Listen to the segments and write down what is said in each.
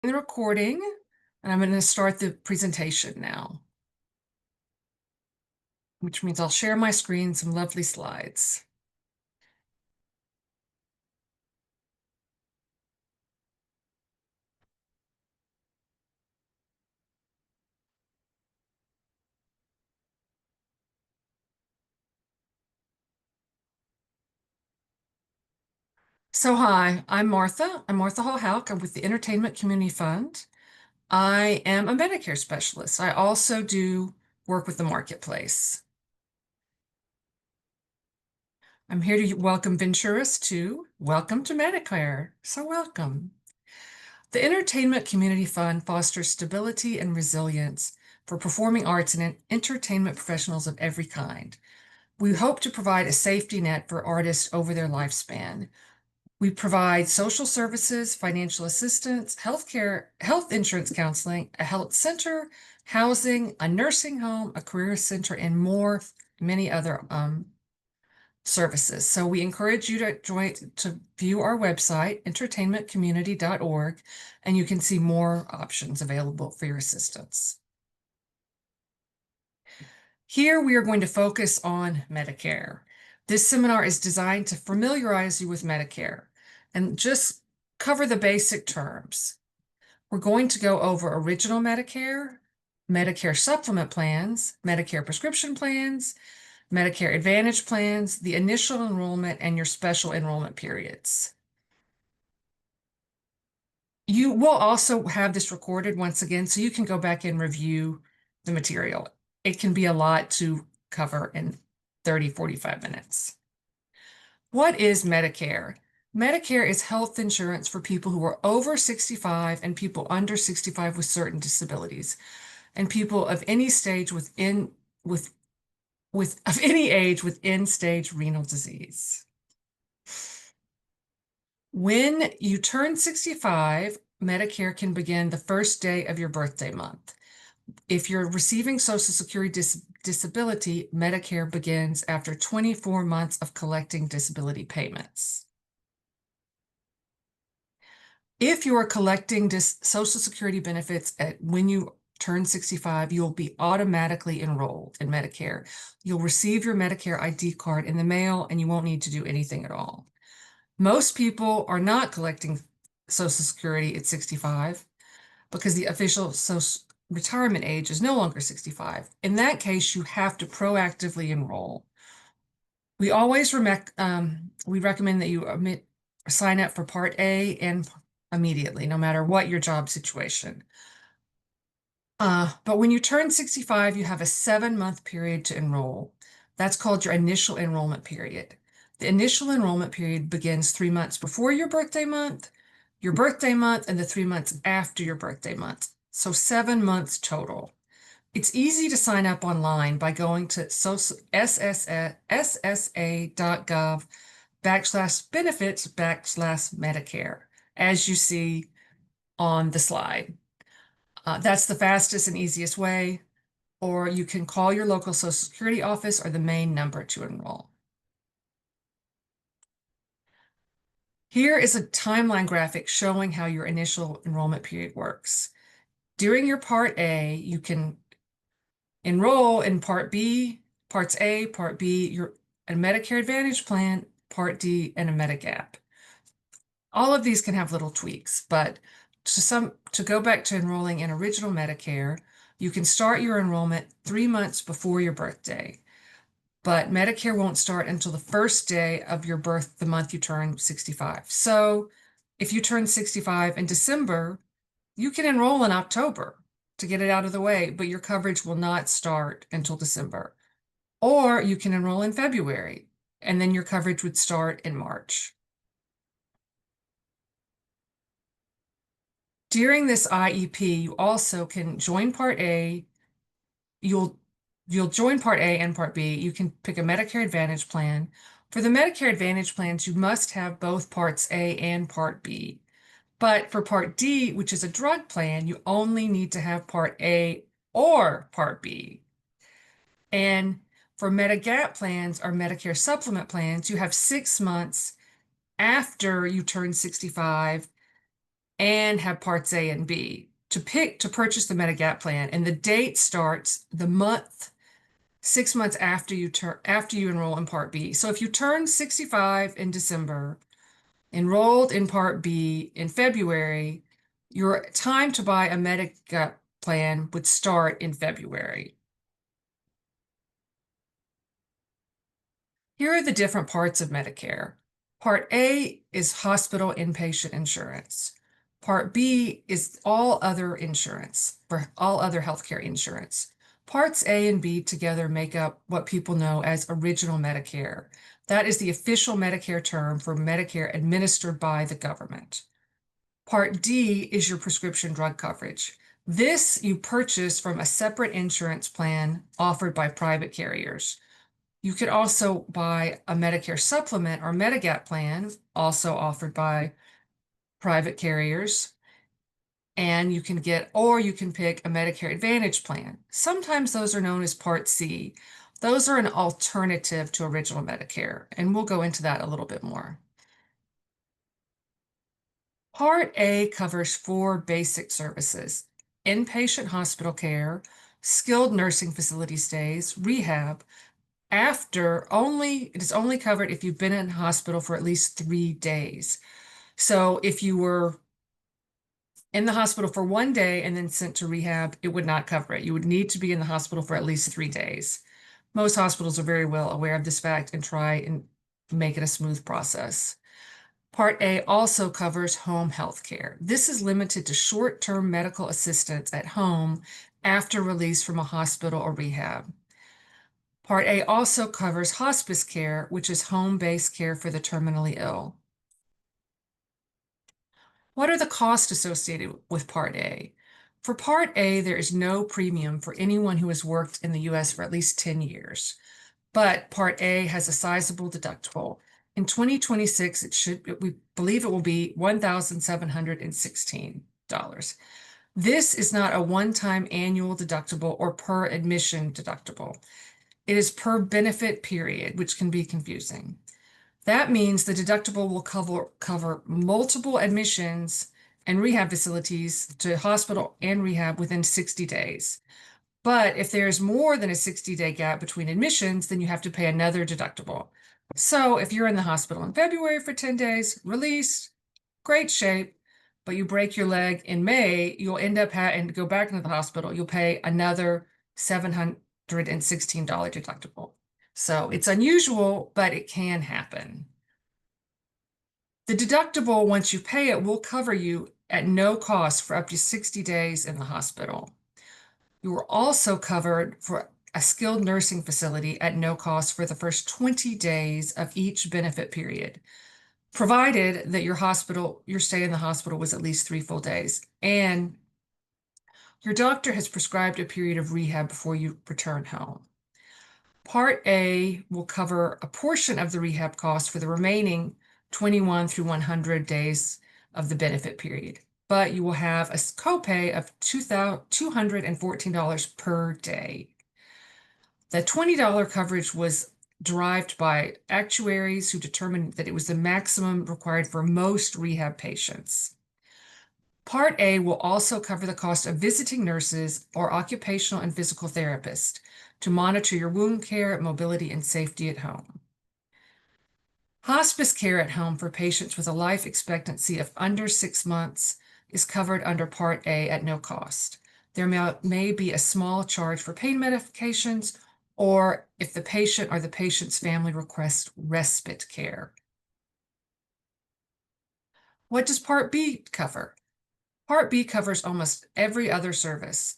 the recording, and I'm going to start the presentation now, which means I'll share my screen, some lovely slides. So hi, I'm Martha. I'm Martha Hall-Hauk. I'm with the Entertainment Community Fund. I am a Medicare specialist. I also do work with the marketplace. I'm here to welcome Venturous too. Welcome to Medicare. So welcome. The Entertainment Community Fund fosters stability and resilience for performing arts and entertainment professionals of every kind. We hope to provide a safety net for artists over their lifespan. We provide social services, financial assistance, healthcare, health insurance counseling, a health center, housing, a nursing home, a career center, and many other services. So we encourage you to view our website, entertainmentcommunity.org, and you can see more options available for your assistance. Here we are going to focus on Medicare. This seminar is designed to familiarize you with Medicare and just cover the basic terms. We're going to go over original Medicare, Medicare Supplement Plans, Medicare Prescription Plans, Medicare Advantage Plans, the initial enrollment, and your special enrollment periods. You will also have this recorded once again, so you can go back and review the material. It can be a lot to cover in 30, 45 minutes. What is Medicare? Medicare is health insurance for people who are over 65 and people under 65 with certain disabilities, and people of any stage of any age with end-stage renal disease. When you turn 65, Medicare can begin the first day of your birthday month. If you're receiving Social Security disability, Medicare begins after 24 months of collecting disability payments. If you are collecting Social Security benefits when you turn 65, you'll be automatically enrolled in Medicare. You'll receive your Medicare ID card in the mail, and you won't need to do anything at all. Most people are not collecting Social Security at 65 because the official retirement age is no longer 65. In that case, you have to proactively enroll. We always we recommend that you sign up for Part A and immediately, no matter what your job situation. But when you turn 65, you have a 7-month period to enroll. That's called your initial enrollment period. The initial enrollment period begins 3 months before your birthday month, and the 3 months after your birthday month. So 7 months total. It's easy to sign up online by going to ssa.gov/benefits/Medicare, as you see on the slide. That's the fastest and easiest way, or you can call your local Social Security office or the main number to enroll. Here is a timeline graphic showing how your initial enrollment period works. During your Part A, you can enroll in Part B, Parts A, Part B, a Medicare Advantage Plan, Part D, and a Medigap. All of these can have little tweaks, but to go back to enrolling in original Medicare, you can start your enrollment 3 months before your birthday, but Medicare won't start until the first day of your birth, the month you turn 65. So if you turn 65 in December, you can enroll in October to get it out of the way, but your coverage will not start until December. Or you can enroll in February, and then your coverage would start in March. During this IEP, you also can join Part A. You'll join Part A and Part B. You can pick a Medicare Advantage plan. For the Medicare Advantage plans, you must have both Parts A and Part B. But for Part D, which is a drug plan, you only need to have Part A or Part B. And for Medigap plans or Medicare Supplement plans, you have 6 months after you turn 65 and have parts A and B to purchase the Medigap plan. And the date starts the month 6 months after you enroll in Part B. So if you turn 65 in December, enrolled in Part B in February, your time to buy a Medicare plan would start in February. Here are the different parts of Medicare. Part A is hospital inpatient insurance. Part B is all other insurance, for all other healthcare insurance. Parts A and B together make up what people know as Original Medicare. That is the official Medicare term for Medicare administered by the government. Part D is your prescription drug coverage. This you purchase from a separate insurance plan offered by private carriers. You could also buy a Medicare Supplement or Medigap plan, also offered by private carriers. And you can pick a Medicare Advantage plan. Sometimes those are known as Part C. Those are an alternative to Original Medicare, and we'll go into that a little bit more. Part A covers 4 basic services: inpatient hospital care, skilled nursing facility stays, rehab. It is only covered if you've been in hospital for at least 3 days. So if you were in the hospital for 1 day and then sent to rehab, it would not cover it. You would need to be in the hospital for at least 3 days. Most hospitals are very well aware of this fact and try and make it a smooth process. Part A also covers home health care. This is limited to short-term medical assistance at home after release from a hospital or rehab. Part A also covers hospice care, which is home-based care for the terminally ill. What are the costs associated with Part A? For Part A, there is no premium for anyone who has worked in the U.S. for at least 10 years. But Part A has a sizable deductible. In 2026, we believe it will be $1,716. This is not a one-time annual deductible or per admission deductible. It is per benefit period, which can be confusing. That means the deductible will cover multiple admissions and rehab facilities to hospital and rehab within 60 days. But if there's more than a 60-day gap between admissions, then you have to pay another deductible. So if you're in the hospital in February for 10 days, released, great shape, but you break your leg in May, you'll end up having to go back into the hospital. You'll pay another $716 deductible. So it's unusual, but it can happen. The deductible, once you pay it, will cover you at no cost for up to 60 days in the hospital. You are also covered for a skilled nursing facility at no cost for the first 20 days of each benefit period, provided that your stay in the hospital was at least 3 full days, and your doctor has prescribed a period of rehab before you return home. Part A will cover a portion of the rehab cost for the remaining 21 through 100 days of the benefit period, but you will have a copay of $214 per day. The $20 coverage was derived by actuaries who determined that it was the maximum required for most rehab patients. Part A will also cover the cost of visiting nurses or occupational and physical therapists to monitor your wound care, mobility, and safety at home. Hospice care at home for patients with a life expectancy of under 6 months is covered under Part A at no cost. There may be a small charge for pain medications or if the patient or the patient's family requests respite care. What does Part B cover? Part B covers almost every other service,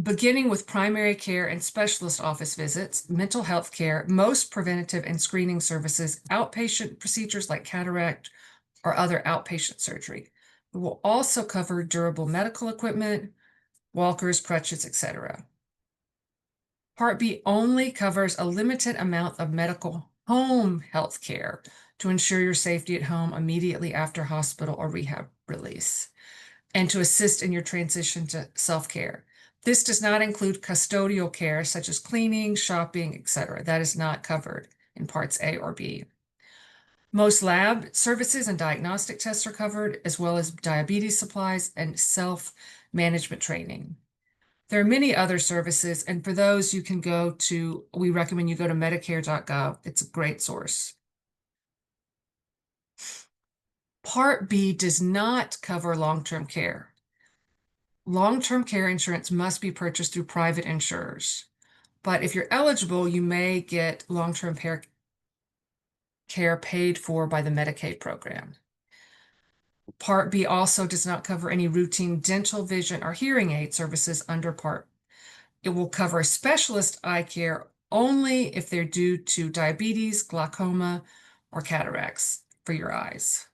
beginning with primary care and specialist office visits, mental health care, most preventative and screening services, outpatient procedures like cataract or other outpatient surgery. It will also cover durable medical equipment, walkers, crutches, etc. Part B only covers a limited amount of medical home health care to ensure your safety at home immediately after hospital or rehab release, and to assist in your transition to self-care. This does not include custodial care such as cleaning, shopping, etc. That is not covered in Parts A or B. Most lab services and diagnostic tests are covered, as well as diabetes supplies and self-management training. There are many other services, and for those you can we recommend you go to Medicare.gov. It's a great source. Part B does not cover long-term care. Long-term care insurance must be purchased through private insurers. But if you're eligible, you may get long-term care paid for by the Medicaid program. Part B also does not cover any routine dental, vision, or hearing aid services under Part. It will cover specialist eye care only if they're due to diabetes, glaucoma, or cataracts for your eyes.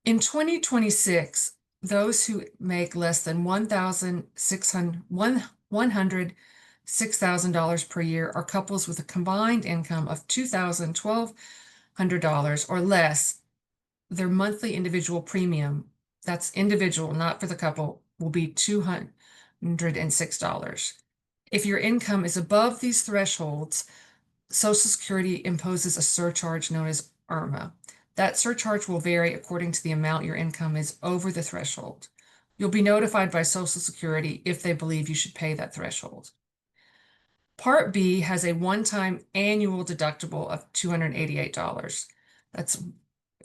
In 2026, those who make less than $106,000 per year are couples with a combined income of $2,100 or less. Their monthly individual premium, that's individual, not for the couple, will be $206. If your income is above these thresholds, Social Security imposes a surcharge known as IRMA. That surcharge will vary according to the amount your income is over the threshold. You'll be notified by Social Security if they believe you should pay that threshold. Part B has a one-time annual deductible of $288. That's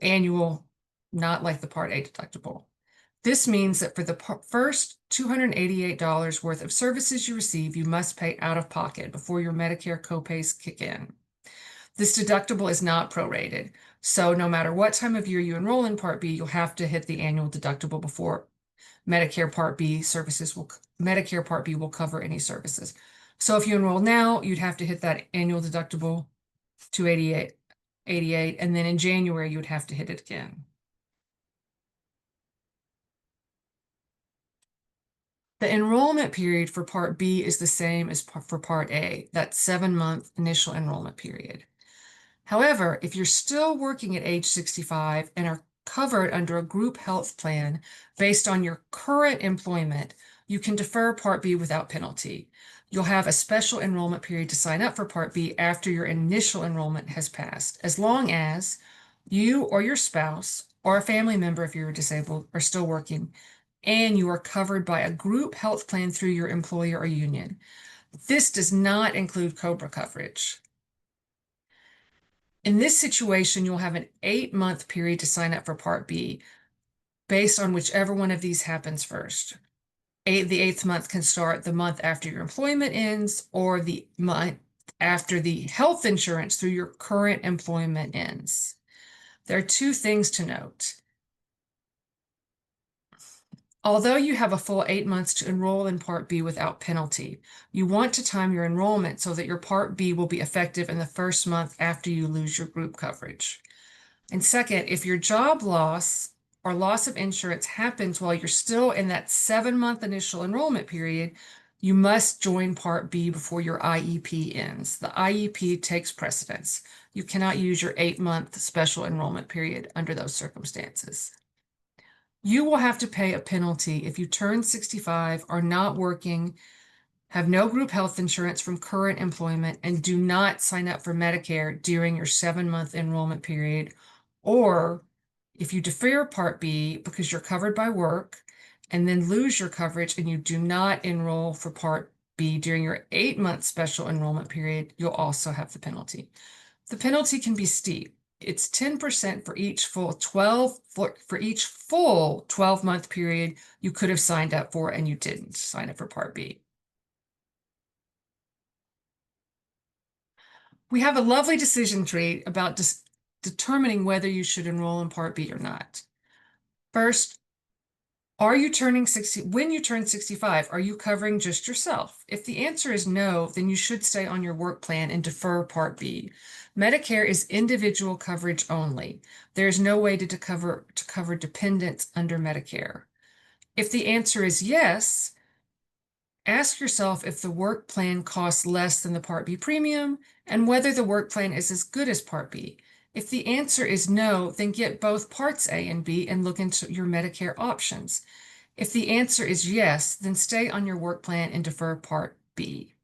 annual, not like the Part A deductible. This means that for the first $288 worth of services you receive, you must pay out of pocket before your Medicare copays kick in. This deductible is not prorated, so no matter what time of year you enroll in Part B, you'll have to hit the annual deductible before Medicare Part B Medicare Part B will cover any services. So if you enroll now, you'd have to hit that annual deductible, $288, and then in January, you'd have to hit it again. The enrollment period for Part B is the same as for Part A, that 7-month initial enrollment period. However, if you're still working at age 65 and are covered under a group health plan based on your current employment, you can defer Part B without penalty. You'll have a special enrollment period to sign up for Part B after your initial enrollment has passed, as long as you or your spouse or a family member, if you're disabled, are still working, and you are covered by a group health plan through your employer or union. This does not include COBRA coverage. In this situation, you'll have an 8-month period to sign up for Part B based on whichever one of these happens first. The 8th month can start the month after your employment ends or the month after the health insurance through your current employment ends. There are two things to note. Although you have a full 8 months to enroll in Part B without penalty, you want to time your enrollment so that your Part B will be effective in the first month after you lose your group coverage. And second, if your job loss or loss of insurance happens while you're still in that 7-month initial enrollment period, you must join Part B before your IEP ends. The IEP takes precedence. You cannot use your 8-month special enrollment period under those circumstances. You will have to pay a penalty if you turn 65, are not working, have no group health insurance from current employment, and do not sign up for Medicare during your 7-month enrollment period, or if you defer Part B because you're covered by work and then lose your coverage and you do not enroll for Part B during your 8-month special enrollment period, you'll also have the penalty. The penalty can be steep. It's 10% for each full 12-month period you could have signed up for and you didn't sign up for Part B. We have a lovely decision tree about determining whether you should enroll in Part B or not. First, when you turn 65, are you covering just yourself? If the answer is no, then you should stay on your work plan and defer Part B. Medicare is individual coverage only. There's no way to cover dependents under Medicare. If the answer is yes, ask yourself if the work plan costs less than the Part B premium and whether the work plan is as good as Part B. If the answer is no, then get both Parts A and B and look into your Medicare options. If the answer is yes, then stay on your work plan and defer Part B.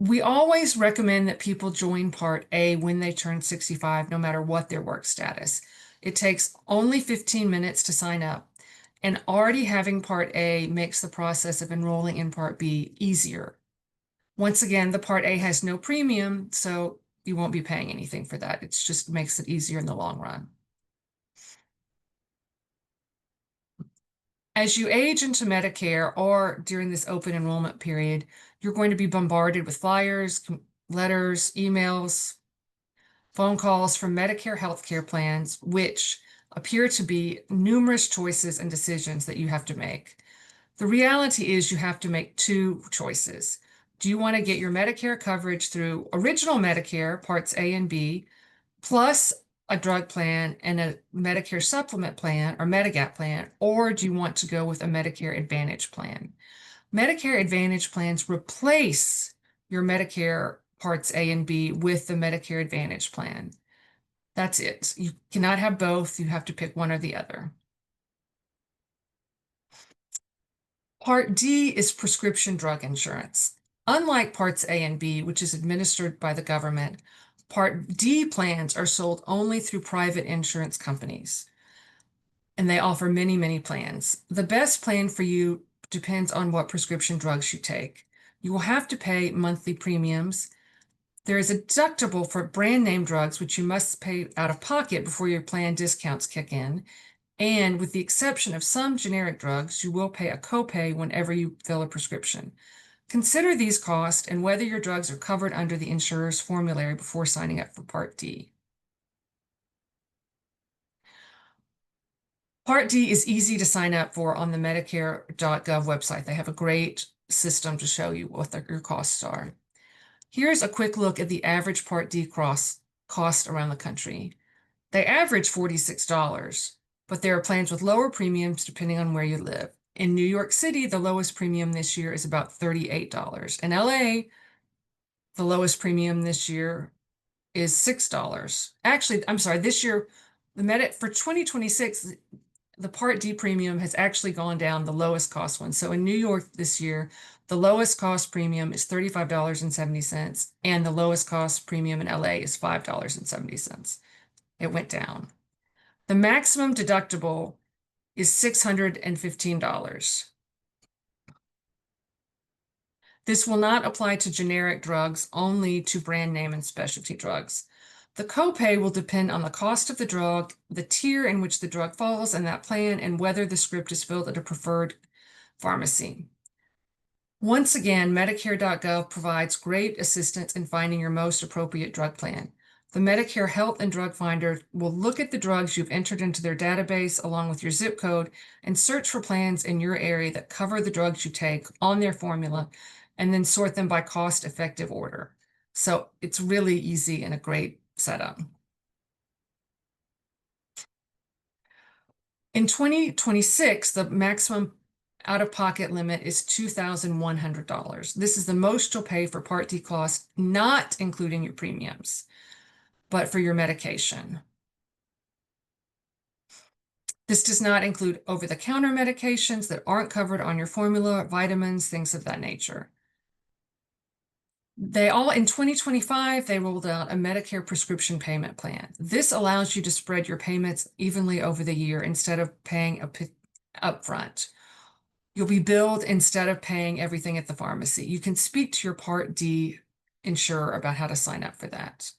We always recommend that people join Part A when they turn 65, no matter what their work status. It takes only 15 minutes to sign up, and already having Part A makes the process of enrolling in Part B easier. Once again, the Part A has no premium, so you won't be paying anything for that. It just makes it easier in the long run. As you age into Medicare or during this open enrollment period, you're going to be bombarded with flyers, letters, emails, phone calls from Medicare healthcare plans, which appear to be numerous choices and decisions that you have to make. The reality is you have to make two choices. Do you want to get your Medicare coverage through original Medicare, Parts A and B, plus a drug plan and a Medicare Supplement plan or Medigap plan, or do you want to go with a Medicare Advantage plan? Medicare Advantage plans replace your Medicare Parts A and B with the Medicare Advantage plan. That's it. You cannot have both. You have to pick one or the other. Part D is prescription drug insurance. Unlike Parts A and B, which is administered by the government, Part D plans are sold only through private insurance companies, and they offer many, many plans. The best plan for you depends on what prescription drugs you take. You will have to pay monthly premiums. There is a deductible for brand name drugs, which you must pay out of pocket before your plan discounts kick in. And with the exception of some generic drugs, you will pay a copay whenever you fill a prescription. Consider these costs and whether your drugs are covered under the insurer's formulary before signing up for Part D. Part D is easy to sign up for on the Medicare.gov website. They have a great system to show you what your costs are. Here's a quick look at the average Part D cost around the country. They average $46, but there are plans with lower premiums depending on where you live. In New York City, the lowest premium this year is about $38. In LA, the lowest premium this year is $6. Actually, I'm sorry, this year, for 2026, the Part D premium has actually gone down, the lowest cost one. So in New York this year, the lowest cost premium is $35.70, and the lowest cost premium in LA is $5.70. It went down. The maximum deductible is $615. This will not apply to generic drugs, only to brand name and specialty drugs. The copay will depend on the cost of the drug, the tier in which the drug falls in that plan, and whether the script is filled at a preferred pharmacy. Once again, Medicare.gov provides great assistance in finding your most appropriate drug plan. The Medicare Health and Drug Finder will look at the drugs you've entered into their database along with your zip code and search for plans in your area that cover the drugs you take on their formula and then sort them by cost-effective order. So it's really easy and a great setup. In 2026, the maximum out-of-pocket limit is $2,100. This is the most you'll pay for Part D costs, not including your premiums, but for your medication. This does not include over-the-counter medications that aren't covered on your formula, vitamins, things of that nature. In 2025, they rolled out a Medicare prescription payment plan. This allows you to spread your payments evenly over the year instead of paying upfront. You'll be billed instead of paying everything at the pharmacy. You can speak to your Part D insurer about how to sign up for that.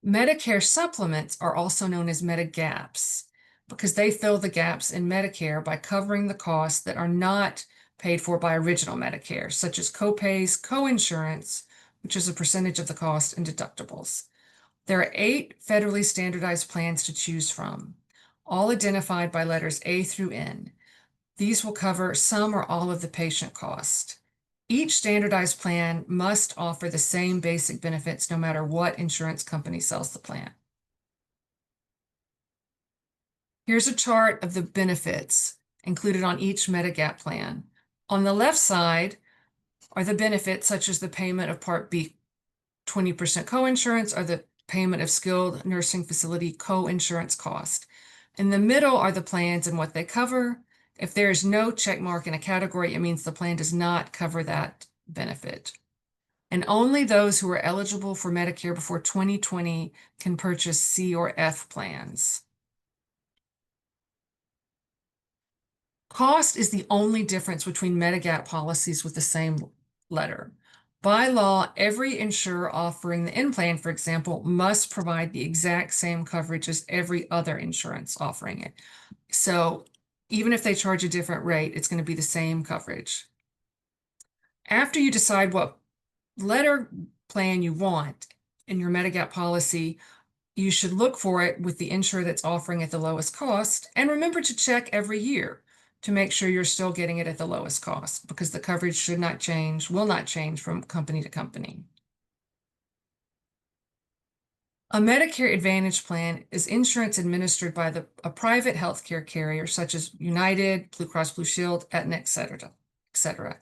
Medicare supplements are also known as Medigaps because they fill the gaps in Medicare by covering the costs that are not paid for by original Medicare, such as copays, coinsurance, which is a percentage of the cost, and deductibles. There are 8 federally standardized plans to choose from, all identified by letters A through N. These will cover some or all of the patient cost. Each standardized plan must offer the same basic benefits no matter what insurance company sells the plan. Here's a chart of the benefits included on each Medigap plan. On the left side are the benefits such as the payment of Part B 20% coinsurance or the payment of skilled nursing facility coinsurance cost. In the middle are the plans and what they cover, If there is no check mark in a category, it means the plan does not cover that benefit. And only those who are eligible for Medicare before 2020 can purchase C or F plans. Cost is the only difference between Medigap policies with the same letter. By law, every insurer offering the N plan, for example, must provide the exact same coverage as every other insurance offering it. So even if they charge a different rate, it's going to be the same coverage. After you decide what letter plan you want in your Medigap policy, you should look for it with the insurer that's offering it the lowest cost. And remember to check every year to make sure you're still getting it at the lowest cost, because the coverage should not change, will not change from company to company. A Medicare Advantage plan is insurance administered by a private healthcare carrier such as United, Blue Cross Blue Shield, Aetna, etc.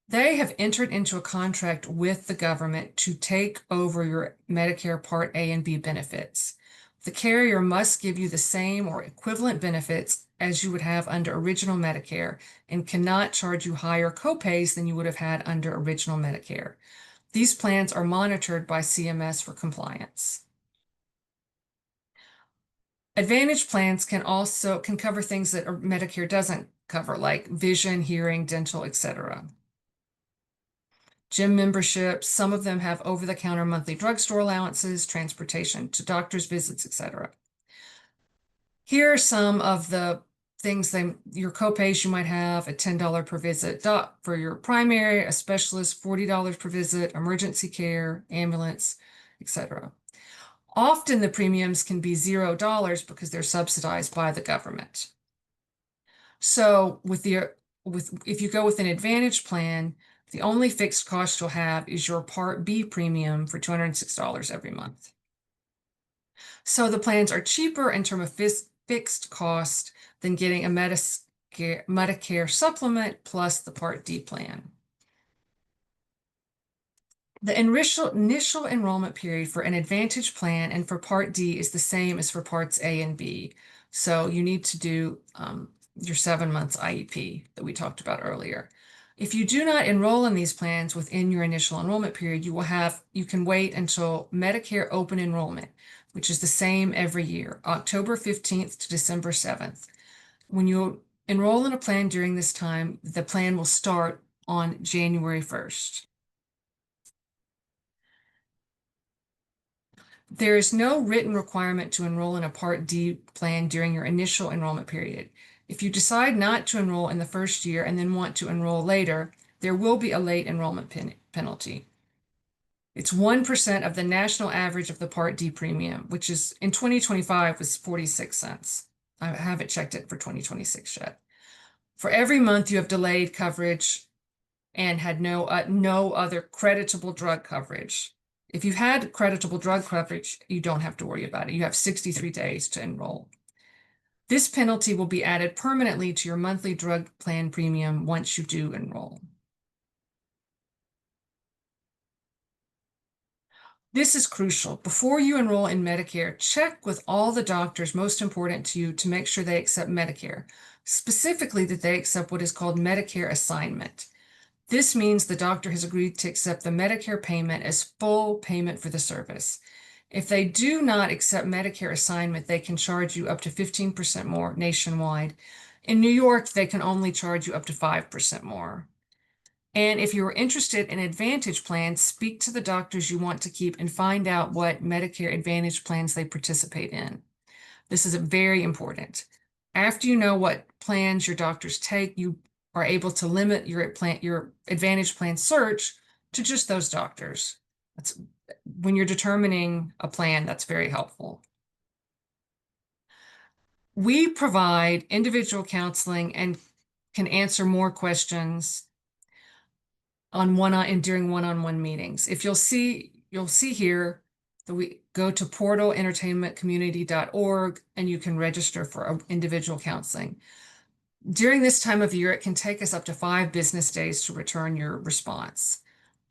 They have entered into a contract with the government to take over your Medicare Part A and B benefits. The carrier must give you the same or equivalent benefits as you would have under original Medicare and cannot charge you higher copays than you would have had under original Medicare. These plans are monitored by CMS for compliance. Advantage plans can cover things that Medicare doesn't cover, like vision, hearing, dental, etc. Gym memberships, some of them have over-the-counter monthly drugstore allowances, transportation to doctor's visits, etc. Here are some of the things your copays you might have: a $10 per visit for your primary, a specialist, $40 per visit, emergency care, ambulance, etc. Often the premiums can be $0 because they're subsidized by the government. So if you go with an Advantage plan, the only fixed cost you'll have is your Part B premium for $206 every month. So the plans are cheaper in terms of fixed cost than getting a Medicare supplement plus the Part D plan. The initial enrollment period for an Advantage plan and for Part D is the same as for Parts A and B. So you need to do your 7 months IEP that we talked about earlier. If you do not enroll in these plans within your initial enrollment period, you can wait until Medicare Open Enrollment, which is the same every year, October 15th to December 7th. When you enroll in a plan during this time, the plan will start on January 1st. There is no written requirement to enroll in a Part D plan during your initial enrollment period. If you decide not to enroll in the first year and then want to enroll later, there will be a late enrollment penalty. It's 1% of the national average of the Part D premium, which is in 2025 was 46 cents. I haven't checked it for 2026 yet. For every month you have delayed coverage and had no other creditable drug coverage. If you've had creditable drug coverage, you don't have to worry about it. You have 63 days to enroll. This penalty will be added permanently to your monthly drug plan premium once you do enroll. This is crucial. Before you enroll in Medicare, check with all the doctors most important to you to make sure they accept Medicare, specifically that they accept what is called Medicare assignment. This means the doctor has agreed to accept the Medicare payment as full payment for the service. If they do not accept Medicare assignment, they can charge you up to 15% more nationwide. In New York, they can only charge you up to 5% more. And if you're interested in Advantage plans, speak to the doctors you want to keep and find out what Medicare Advantage plans they participate in. This is very important. After you know what plans your doctors take, you are able to limit your Advantage plan search to just those doctors. When you're determining a plan, that's very helpful. We provide individual counseling and can answer more questions during one-on-one meetings. If you'll see here that we go to portalentertainmentcommunity.org and you can register for individual counseling. During this time of year, it can take us up to 5 business days to return your response.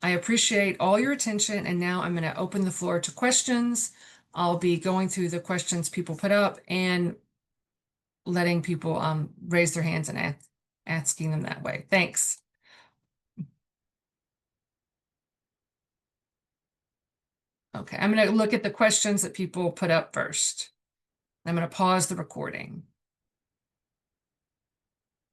I appreciate all your attention, and now I'm going to open the floor to questions. I'll be going through the questions people put up and letting people raise their hands and asking them that way. Thanks. Okay, I'm going to look at the questions that people put up first. I'm going to pause the recording.